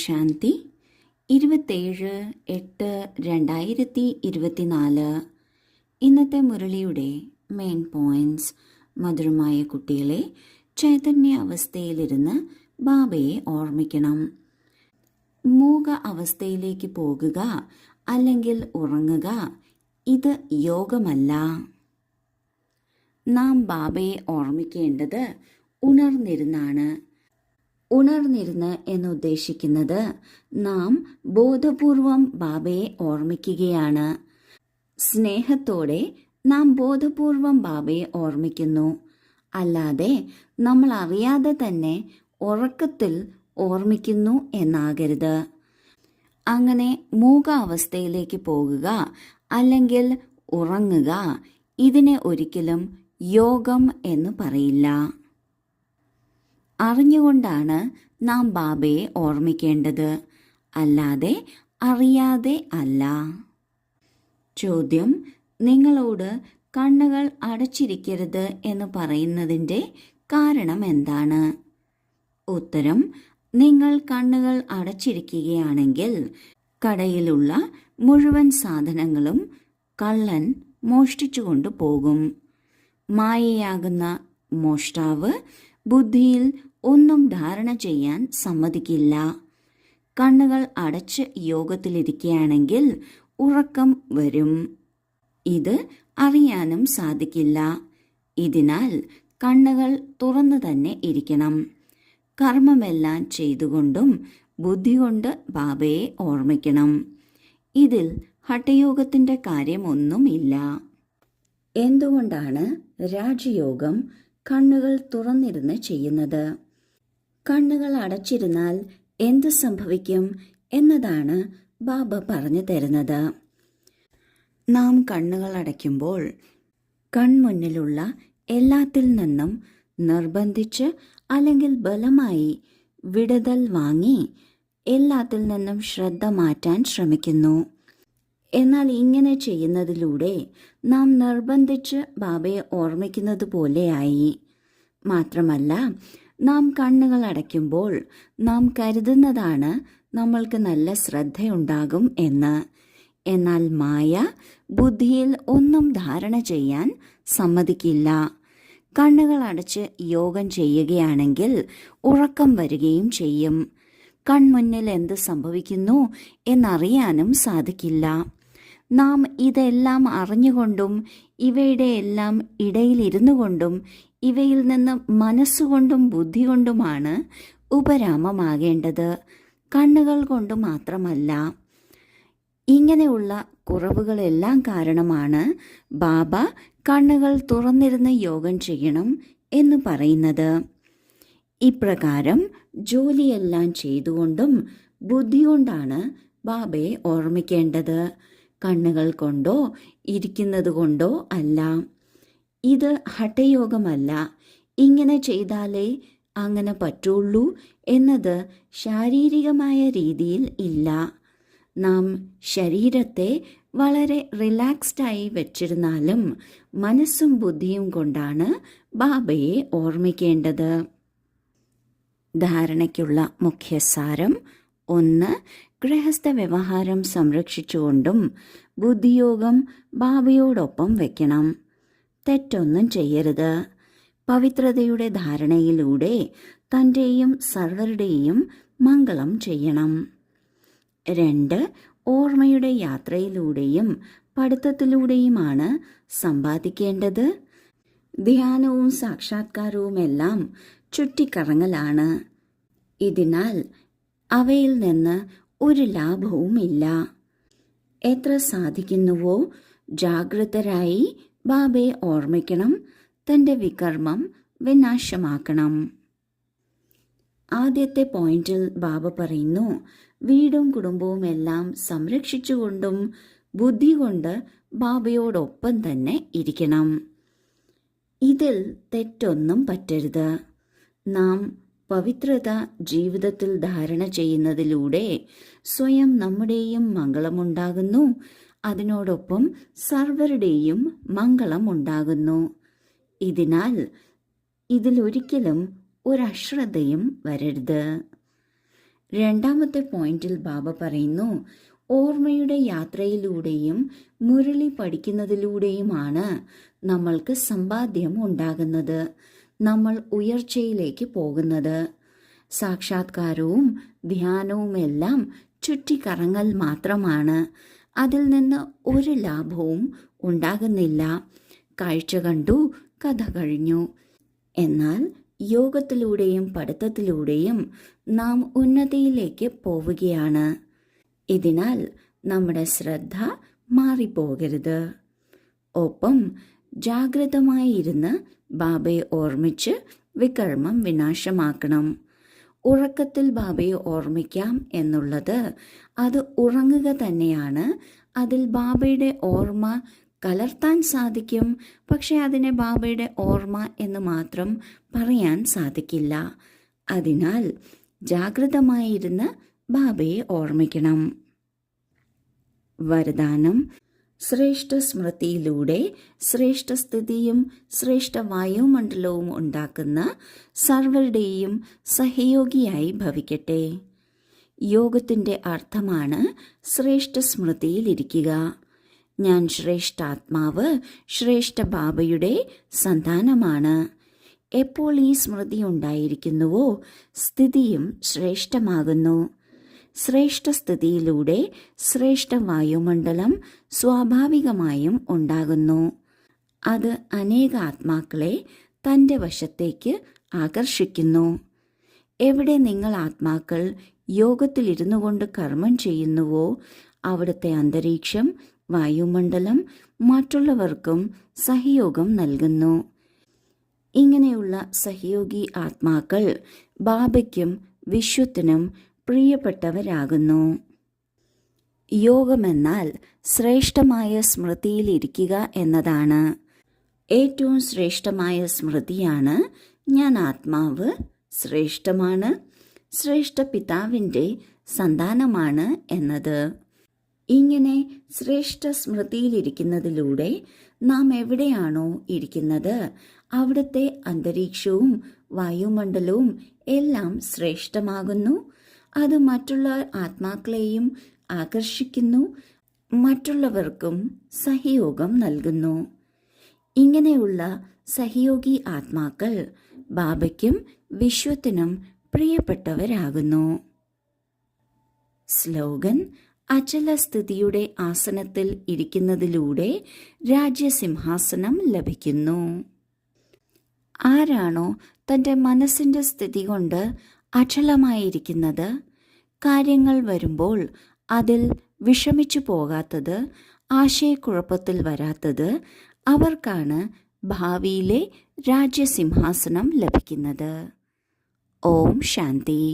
ശാന്തി. 27/8/2024. ഇന്നത്തെ മുരളിയുടെ main points. മധുരമായ കുട്ടികളെ, ചൈതന്യ അവസ്ഥയിലിരുന്ന് ബാബയെ ഓർമ്മിക്കണം. മൂക അവസ്ഥയിലേക്ക് പോകുക അല്ലെങ്കിൽ ഉറങ്ങുക, ഇത് യോഗമല്ല. നാം ബാബയെ ഓർമ്മിക്കേണ്ടത് ഉണർന്നിരുന്നാണ്. ഉണർന്നിരുന്ന് എന്നുദ്ദേശിക്കുന്നത് നാം ബോധപൂർവം ബാബയെ ഓർമ്മിക്കുകയാണ്. സ്നേഹത്തോടെ നാം ബോധപൂർവം ബാബയെ ഓർമ്മിക്കുന്നു. അല്ലാതെ നമ്മൾ അറിയാതെ തന്നെ ഉറക്കത്തിൽ ഓർമ്മിക്കുന്നു എന്നാകരുത്. അങ്ങനെ മൂക അവസ്ഥയിലേക്ക് പോകുക അല്ലെങ്കിൽ ഉറങ്ങുക, ഇതിനെ ഒരിക്കലും യോഗം എന്ന് പറയില്ല. അറിഞ്ഞുകൊണ്ടാണ് നാം ബാബയെ ഓർമ്മിക്കേണ്ടത്, അല്ലാതെ അറിയാതെ അല്ല. ചോദ്യം: നിങ്ങളോട് കണ്ണുകൾ അടച്ചിരിക്കരുത് എന്ന് പറയുന്നതിൻ്റെ കാരണം എന്താണ്? ഉത്തരം: നിങ്ങൾ കണ്ണുകൾ അടച്ചിരിക്കുകയാണെങ്കിൽ കടയിലുള്ള മുഴുവൻ സാധനങ്ങളും കള്ളൻ മോഷ്ടിച്ചുകൊണ്ടു പോകും. മായയാകുന്ന മോഷ്ടാവ് ബുദ്ധിയിൽ ഒന്നും ധാരണ ചെയ്യാൻ സമ്മതിക്കില്ല. കണ്ണുകൾ അടച്ച് യോഗത്തിലിരിക്കുകയാണെങ്കിൽ ഉറക്കം വരും. ഇത് അറിയാനും സാധിക്കില്ല. ഇതിനാൽ കണ്ണുകൾ തുറന്നു തന്നെ ഇരിക്കണം. കർമ്മമെല്ലാം ചെയ്തുകൊണ്ടും ബുദ്ധി കൊണ്ട് ബാബയെ ഓർമ്മിക്കണം. ഇതിൽ ഹഠയോഗത്തിൻ്റെ കാര്യമൊന്നുമില്ല. എന്തുകൊണ്ടാണ് രാജയോഗം കണ്ണുകൾ തുറന്നിരുന്ന് ചെയ്യുന്നത്? കണ്ണുകൾ അടച്ചിരുന്നാൽ എന്ത് സംഭവിക്കും എന്നതാണ് ബാബ പറഞ്ഞു തരുന്നത്. നാം കണ്ണുകൾ അടയ്ക്കുമ്പോൾ കൺമുന്നിലുള്ള എല്ലാത്തിൽ നിന്നും നിർബന്ധിച്ച് അല്ലെങ്കിൽ ബലമായി വിടുതൽ വാങ്ങി എല്ലാത്തിൽ നിന്നും ശ്രദ്ധ മാറ്റാൻ ശ്രമിക്കുന്നു. എന്നാൽ ഇങ്ങനെ ചെയ്യുന്നതിലൂടെ നാം നിർബന്ധിച്ച് ബാബയെ ഓർമ്മിക്കുന്നത് പോലെയായി. മാത്രമല്ല, നാം കണ്ണുകൾ അടയ്ക്കുമ്പോൾ നാം കരുതുന്നതാണ് നമ്മൾക്ക് നല്ല ശ്രദ്ധയുണ്ടാകും എന്ന്. എന്നാൽ മായ ബുദ്ധിയിൽ ഒന്നും ധാരണ ചെയ്യാൻ സമ്മതിക്കില്ല. കണ്ണുകൾ അടച്ച് യോഗം ചെയ്യുകയാണെങ്കിൽ ഉറക്കം വരികയും ചെയ്യും. കൺമുന്നിൽ എന്ത് സംഭവിക്കുന്നു എന്നറിയാനും സാധിക്കില്ല. നാം ഇതെല്ലാം അറിഞ്ഞുകൊണ്ടും ഇവയുടെ എല്ലാം ഇടയിലിരുന്നു കൊണ്ടും ഇവയിൽ നിന്ന് മനസ്സുകൊണ്ടും ബുദ്ധി കൊണ്ടുമാണ് ഉപരാമമാകേണ്ടത്, കണ്ണുകൾ കൊണ്ട് മാത്രമല്ല. ഇങ്ങനെയുള്ള കുറവുകളെല്ലാം കാരണമാണ് ബാബ കണ്ണുകൾ തുറന്നിരുന്ന് യോഗം ചെയ്യണം എന്ന് പറയുന്നത്. ഇപ്രകാരം ജോലിയെല്ലാം ചെയ്തുകൊണ്ടും ബുദ്ധി കൊണ്ടാണ് ബാബയെ ഓർമ്മിക്കേണ്ടത്, കണ്ണുകൾ കൊണ്ടോ ഇരിക്കുന്നത് കൊണ്ടോ അല്ല. ഇത് ഹഠയോഗമല്ല. ഇങ്ങനെ ചെയ്താലേ അങ്ങനെ പറ്റുള്ളൂ എന്നത് ശാരീരികമായ രീതിയിൽ ഇല്ല. നാം ശരീരത്തെ വളരെ റിലാക്സ്ഡായി വെച്ചിരുന്നാലും മനസ്സും ബുദ്ധിയും കൊണ്ടാണ് ബാബയെ ഓർമ്മിക്കേണ്ടത്. ധാരണയ്ക്കുള്ള മുഖ്യസാരം: 1. ഗൃഹസ്ഥ വ്യവഹാരം സംരക്ഷിച്ചുകൊണ്ടും ബുദ്ധിയോഗം ബാബയോടൊപ്പം വയ്ക്കണം. തെറ്റൊന്നും ചെയ്യരുത്. പവിത്രതയുടെ ധാരണയിലൂടെ തൻ്റെയും സർവരുടെയും മംഗളം ചെയ്യണം. 2. ഓർമ്മയുടെ യാത്രയിലൂടെയും പഠിത്തത്തിലൂടെയുമാണ് സമ്പാദിക്കേണ്ടത്. ധ്യാനവും സാക്ഷാത്കാരവുമെല്ലാം ചുറ്റിക്കറങ്ങലാണ്. ഇതിനാൽ അവയിൽ നിന്ന് ഒരു ലാഭവുമില്ല. എത്ര സാധിക്കുന്നുവോ ജാഗ്രതരായി ബാബയെ ഓർമ്മിക്കണം. തൻ്റെ വികർമ്മം വിനാശമാക്കണം. ആദ്യത്തെ പോയിന്റിൽ ബാബ പറയുന്നു, വീടും കുടുംബവും എല്ലാം സംരക്ഷിച്ചുകൊണ്ടും ബുദ്ധി കൊണ്ട് ബാബയോടൊപ്പം തന്നെ ഇരിക്കണം. ഇതിൽ തെറ്റൊന്നും പറ്റരുത്. നാം പവിത്രത ജീവിതത്തിൽ ധാരണ ചെയ്യുന്നതിലൂടെ സ്വയം നമ്മുടെയും മംഗളമുണ്ടാകുന്നു, അതിനോടൊപ്പം സർവരുടെയും മംഗളമുണ്ടാകുന്നു. ഇതിനാൽ ഇതിലൊരിക്കലും ഒരശ്രദ്ധയും വരരുത്. രണ്ടാമത്തെ പോയിന്റിൽ ബാബ പറയുന്നു, ഓർമ്മയുടെ യാത്രയിലൂടെയും മുരളി പഠിക്കുന്നതിലൂടെയുമാണ് നമ്മൾക്ക് സമ്പാദ്യം ഉണ്ടാകുന്നത്, നമ്മൾ ഉയർച്ചയിലേക്ക് പോകുന്നത്. സാക്ഷാത്കാരവും ധ്യാനവുമെല്ലാം ചുറ്റിക്കറങ്ങൽ മാത്രമാണ്. അതിൽ നിന്ന് ഒരു ലാഭവും ഉണ്ടാകുന്നില്ല. കാഴ്ച കണ്ടു, കഥ കഴിഞ്ഞു. എന്നാൽ യോഗത്തിലൂടെയും പഠിത്തത്തിലൂടെയും നാം ഉന്നതിയിലേക്ക് പോവുകയാണ്. ഇതിനാൽ നമ്മുടെ ശ്രദ്ധ മാറിപ്പോകരുത്. ഒപ്പം ജാഗ്രതമായിരുന്ന് ബാബയെ ഓർമ്മിച്ച് വികർമ്മം വിനാശമാക്കണം. ഉറക്കത്തിൽ ബാബയെ ഓർമ്മിക്കാം എന്നുള്ളത് അത് ഉറങ്ങുക തന്നെയാണ്. അതിൽ ബാബയുടെ ഓർമ്മ കലർത്താൻ സാധിക്കും, പക്ഷെ അതിനെ ബാബയുടെ ഓർമ്മ എന്ന് മാത്രം പറയാൻ സാധിക്കില്ല. അതിനാൽ ജാഗ്രതമായിരുന്ന് ബാബയെ ഓർമ്മിക്കണം. വരദാനം: ശ്രേഷ്ഠ സ്മൃതിയിലൂടെ ശ്രേഷ്ഠസ്ഥിതിയും ശ്രേഷ്ഠ വായുമണ്ഡലവും ഉണ്ടാക്കുന്ന സർവരുടെയും സഹയോഗിയായി ഭവിക്കട്ടെ. യോഗത്തിൻ്റെ അർത്ഥമാണ് ശ്രേഷ്ഠ സ്മൃതിയിലിരിക്കുക. ഞാൻ ശ്രേഷ്ഠാത്മാവ്, ശ്രേഷ്ഠ ബാബയുടെ സന്താനമാണ്. എപ്പോൾ ഈ സ്മൃതി ഉണ്ടായിരിക്കുന്നുവോ സ്ഥിതിയും ശ്രേഷ്ഠമാകുന്നു. ശ്രേഷ്ഠസ്ഥിതിയിലൂടെ ശ്രേഷ്ഠ വായുമണ്ഡലം സ്വാഭാവികമായും ഉണ്ടാകുന്നു. അത് അനേക ആത്മാക്കളെ തൻ്റെ വശത്തേക്ക് ആകർഷിക്കുന്നു. എവിടെ നിങ്ങൾ ആത്മാക്കൾ യോഗത്തിലിരുന്നു കൊണ്ട് കർമ്മം ചെയ്യുന്നുവോ അവിടുത്തെ അന്തരീക്ഷം, വായുമണ്ഡലം മറ്റുള്ളവർക്കും സഹയോഗം നൽകുന്നു. ഇങ്ങനെയുള്ള സഹയോഗി ആത്മാക്കൾ ബാബയ്ക്കും വിശ്വത്തിനും പ്രിയപ്പെട്ടവരാകുന്നു. യോഗമെന്നാൽ ശ്രേഷ്ഠമായ സ്മൃതിയിലിരിക്കുക എന്നതാണ്. ഏറ്റവും ശ്രേഷ്ഠമായ സ്മൃതിയാണ് ഞാൻ ആത്മാവ് ശ്രേഷ്ഠമാണ്, ശ്രേഷ്ഠ പിതാവിൻ്റെ സന്താനമാണ് എന്നത്. ഇങ്ങനെ ശ്രേഷ്ഠ സ്മൃതിയിലിരിക്കുന്നതിലൂടെ നാം എവിടെയാണോ ഇരിക്കുന്നത് അവിടുത്തെ അന്തരീക്ഷവും വായുമണ്ഡലവും എല്ലാം ശ്രേഷ്ഠമാകുന്നു. അത് മറ്റുള്ള ആത്മാക്കളെയും ആകർഷിക്കുന്നു, മറ്റുള്ളവർക്കും സഹയോഗം നൽകുന്നു. ഇങ്ങനെയുള്ള സഹയോഗി ആത്മാക്കൾ ബാബയ്ക്കും വിശ്വത്തിനും പ്രിയപ്പെട്ടവരാകുന്നു. സ്ലോഗൻ: അചലസ്ഥിതിയുടെ ആസനത്തിൽ ഇരിക്കുന്നതിലൂടെ രാജ്യസിംഹാസനം ലഭിക്കുന്നു. ആരാണോ തൻ്റെ മനസ്സിൻ്റെ സ്ഥിതി കൊണ്ട് അചലമായിരിക്കുന്നത്, കാര്യങ്ങൾ വരുമ്പോൾ അതിൽ വിഷമിച്ചു പോകാത്തത്, ആശയക്കുഴപ്പത്തിൽ വരാത്തത്, അവർക്കാണ് ഭാവിയിലെ രാജ്യസിംഹാസനം ലഭിക്കുന്നത്. ഓം ശാന്തി.